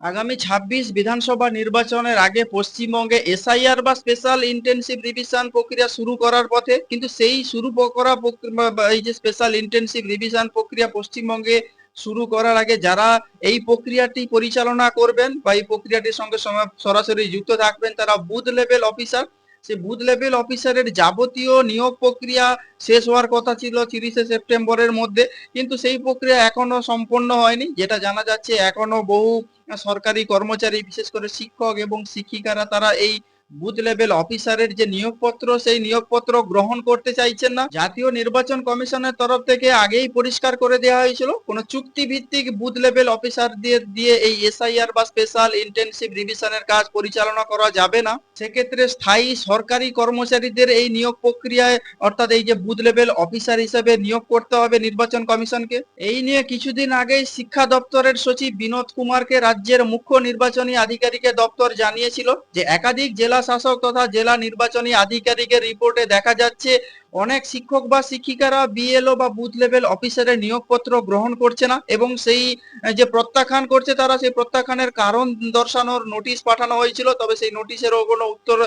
আগামী ২৬ বিধানসভা নির্বাচনের আগে পশ্চিমবঙ্গে এসআইআর বা স্পেশাল ইন্টেনসিভ রিভিশন প্রক্রিয়া শুরু করার পথে, কিন্তু সেই শুরু করা এই যে স্পেশাল ইন্টেনসিভ রিভিশন প্রক্রিয়া পশ্চিমবঙ্গে শুরু করার আগে যারা এই প্রক্রিয়াটি পরিচালনা করবেন বা এই প্রক্রিয়াটির সঙ্গে সরাসরি যুক্ত থাকবেন তারা বুথ লেভেল অফিসার। সে বুথ লেভেল অফিসারের যাবতীয় নিয়োগ প্রক্রিয়া শেষ হওয়ার কথা ছিল ৩০শে সেপ্টেম্বরের মধ্যে, কিন্তু সেই প্রক্রিয়া এখনো সম্পন্ন হয়নি। যেটা জানা যাচ্ছে এখনো বহু সরকারি কর্মচারী বিশেষ করে শিক্ষক এবং শিক্ষিকারা তারা এই বুথ লেভেল অফিসারের যে নিয়োগপত্র সেই নিয়োগপত্র গ্রহণ করতে চাইছেন না। জাতীয় নির্বাচন কমিশনের তরফ থেকে আগেই পরিষ্কার করে দেওয়া হয়েছিল কোনো চুক্তি ভিত্তিক বুথ লেভেল অফিসার দিয়ে এই এসআইআর বা স্পেশাল ইন্টেনসিভ রিভিশনের কাজ পরিচালনা করা যাবে না। সেক্ষেত্রে স্থায়ী সরকারি কর্মচারীদের এই নিয়োগ প্রক্রিয়ায় অর্থাৎ এই যে বুথ লেভেল অফিসার হিসেবে নিয়োগ করতে হবে নির্বাচন কমিশনকে। এই নিয়ে কিছুদিন আগেই শিক্ষা দপ্তরের সচিব বিনোদ কুমারকে রাজ্যের মুখ্য নির্বাচনী আধিকারিকের দপ্তর জানিয়েছিল যে একাধিক জেলা শাসক তথা জেলা নির্বাচনী আধিকারিকের রিপোর্টে দেখা যাচ্ছে অনেক শিক্ষক বা শিক্ষিকারা বিএলও বা বুথ লেভেল অফিসারের নিয়োগপত্র গ্রহণ করছে না এবং সেই যে প্রত্যাখ্যান করছে তারা সেই প্রত্যাখ্যানের কারণ দর্শানোর নোটিশ পাঠানো হয়েছিল, তবে সেই নোটিশেরও কোনো উত্তর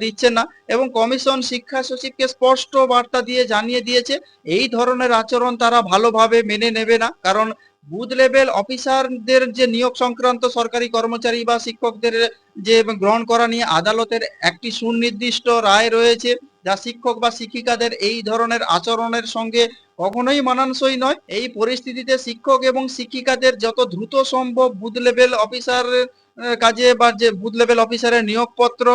দিচ্ছেন না এবং কমিশন শিক্ষা সচিবকে স্পষ্ট বার্তা দিয়ে জানিয়ে দিয়েছে এই ধরনের আচরণ তারা ভালোভাবে মেনে নেবে না। কারণ বুথ লেভেল অফিসারদের যে নিয়োগ সংক্রান্ত সরকারি কর্মচারী বা শিক্ষকদের যে গ্রহণ করা নিয়ে আদালতের একটি সুনির্দিষ্ট রায় রয়েছে, যা শিক্ষক বা শিক্ষিকাদের এই ধরনের আচরণের সঙ্গে কখনোই মানানসই নয়। এই পরিস্থিতিতে শিক্ষক এবং শিক্ষিকাদের যত দ্রুত সম্ভব বুথ লেভেল অফিসার কাজে বা যে বুথ লেভেল অফিসারের নিয়োগপত্র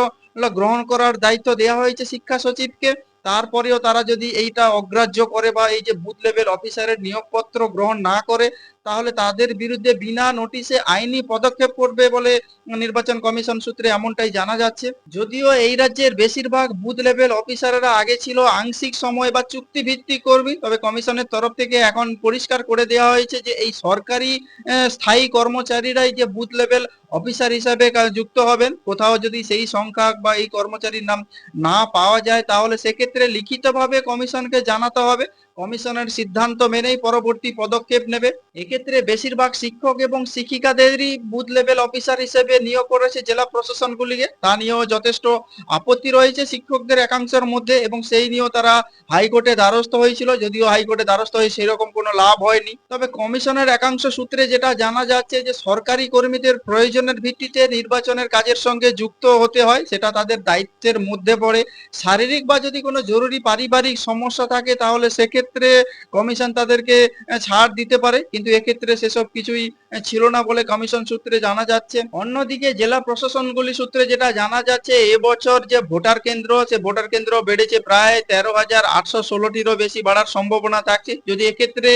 গ্রহণ করার দায়িত্ব দেওয়া হয়েছে শিক্ষা সচিবকে, তারপরেও তারা যদি এইটা অগ্রাহ্য করে বা এই যে বুথ লেভেল অফিসারের নিয়োগপত্র গ্রহণ না করে তাহলে তাদের বিরুদ্ধে বিনা নোটিশে আইনি পদক্ষেপ করবে বলে নির্বাচন কমিশন সূত্রে এমনটাই জানা যাচ্ছে। যদিও এই রাজ্যের বেশিরভাগ বুথ লেভেল অফিসাররা আগে ছিল আংশিক সময় বা চুক্তি ভিত্তিক কর্মী, তবে কমিশনের তরফ থেকে এখন পরিষ্কার করে দেওয়া হয়েছে যে এই সরকারি স্থায়ী কর্মচারীরাই যে বুথ লেভেল অফিসার হিসাবে যুক্ত হবেন। কোথাও যদি সেই সংখ্যা বা এই কর্মচারীর নাম না পাওয়া যায় তাহলে সেক্ষেত্রে লিখিতভাবে কমিশনকে জানাতে হবে। কমিশনের সিদ্ধান্ত মেনেই পরবর্তী পদক্ষেপ নেবে। এক্ষেত্রে বেশিরভাগ শিক্ষক এবং শিক্ষিকাদেরই বুথ লেভেল অফিসার হিসেবে নিয়োগ করেছে জেলা প্রশাসনগুলিকে, তা নিয়েও যথেষ্ট আপত্তি রয়েছে শিক্ষকদের একাংশের মধ্যে এবং সেই নিয়েও তারা হাইকোর্টে দ্বারস্থ হয়েছিল, যদিও হাইকোর্টে দ্বারস্থ হয়ে সেরকম কোনো লাভ হয়নি। তবে কমিশনের একাংশ সূত্রে যেটা জানা যাচ্ছে যে সরকারি কর্মীদের প্রয়োজনের ভিত্তিতে নির্বাচনের কাজের সঙ্গে যুক্ত হতে হয়, সেটা তাদের দায়িত্বের মধ্যে পড়ে। শারীরিক বা যদি কোনো জরুরি পারিবারিক সমস্যা থাকে তাহলে সেক্ষেত্রে কমিশন তাদেরকে ছাড় দিতে পারে, কিন্তু এক্ষেত্রে সেসব কিছুই ছিল না বলে কমিশন সূত্রে জানা যাচ্ছে। অন্যদিকে জেলা প্রশাসনগুলি সূত্রে যেটা জানা যাচ্ছে এবছর যে ভোটার কেন্দ্র সে ভোটার কেন্দ্র বেড়েছে প্রায় ১৩,৮১৬টিরও বেশি বাড়ার সম্ভাবনা থাকছে। যদি এক্ষেত্রে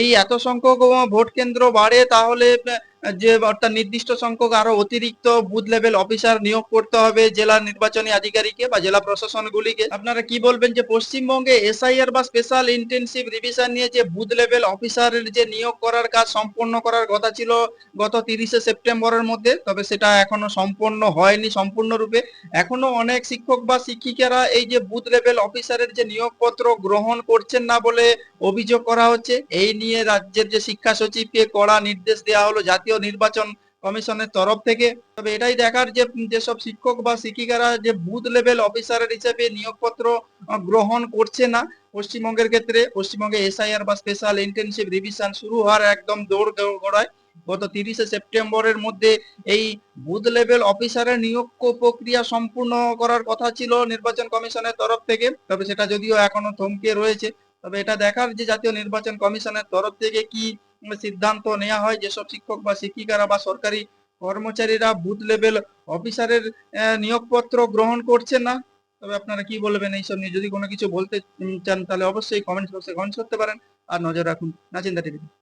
এই এত সংখ্যক ভোট কেন্দ্র বাড়ে তাহলে যে অর্থাৎ নির্দিষ্ট সংখ্যক আরো অতিরিক্ত বুথ লেভেল অফিসার নিয়োগ করতে হবে জেলা নির্বাচনী আধিকারিককে বা জেলা প্রশাসনগুলিকে। আপনারা কি বলবেন যে পশ্চিমবঙ্গে এসআইআর বা স্পেশাল ইন্টেনসিভ রিভিশন নিয়ে যে বুথ লেভেল অফিসারের যে নিয়োগ করার কাজ সম্পন্ন করার কথা ছিল গত ৩০শে সেপ্টেম্বরের মধ্যে, তবে সেটা এখনো সম্পন্ন হয়নি সম্পূর্ণরূপে। এখনো অনেক শিক্ষক বা শিক্ষিকারা এই যে বুথ লেভেল অফিসারের যে নিয়োগপত্র গ্রহণ করছেন না বলে অভিযোগ করা হচ্ছে। এই নিয়ে রাজ্যের যে শিক্ষা সচিবকে কড়া নির্দেশ দেওয়া হলো জাতীয় নির্বাচন কমিশনের তরফ থেকে। তবে এটাই দেখার যে যেসব শিক্ষক বা শিক্ষিকারা যে বুথ লেভেল অফিসারের হিসেবে নিয়োগপত্র গ্রহণ করছে না পশ্চিমবঙ্গের ক্ষেত্রে, পশ্চিমবঙ্গে এসআইআর বা স্পেশাল ইন্টেনসিভ রিভিশন শুরু হওয়ার একদম দৌড়গোড়ায় গত ৩০শে সেপ্টেম্বরের মধ্যে এই বুথ লেভেল অফিসারের নিয়োগ প্রক্রিয়া সম্পূর্ণ করার কথা ছিল নির্বাচন কমিশনের তরফ থেকে, তবে সেটা যদিও এখনো থমকে রয়েছে। তবে এটা দেখার যে জাতীয় নির্বাচন কমিশনের তরফ থেকে কি সিদ্ধান্ত নেওয়া হয়, যেসব শিক্ষক বা শিক্ষিকারা বা সরকারি কর্মচারীরা বুথ লেভেল অফিসারের নিয়োগপত্র গ্রহণ করছে না। তবে আপনারা কি বলবেন এইসব নিয়ে? যদি কোনো কিছু বলতে চান তাহলে অবশ্যই কমেন্ট বক্সে কমেন্ট করতে পারেন। আর নজর রাখুন নাচিন্দা টিভি।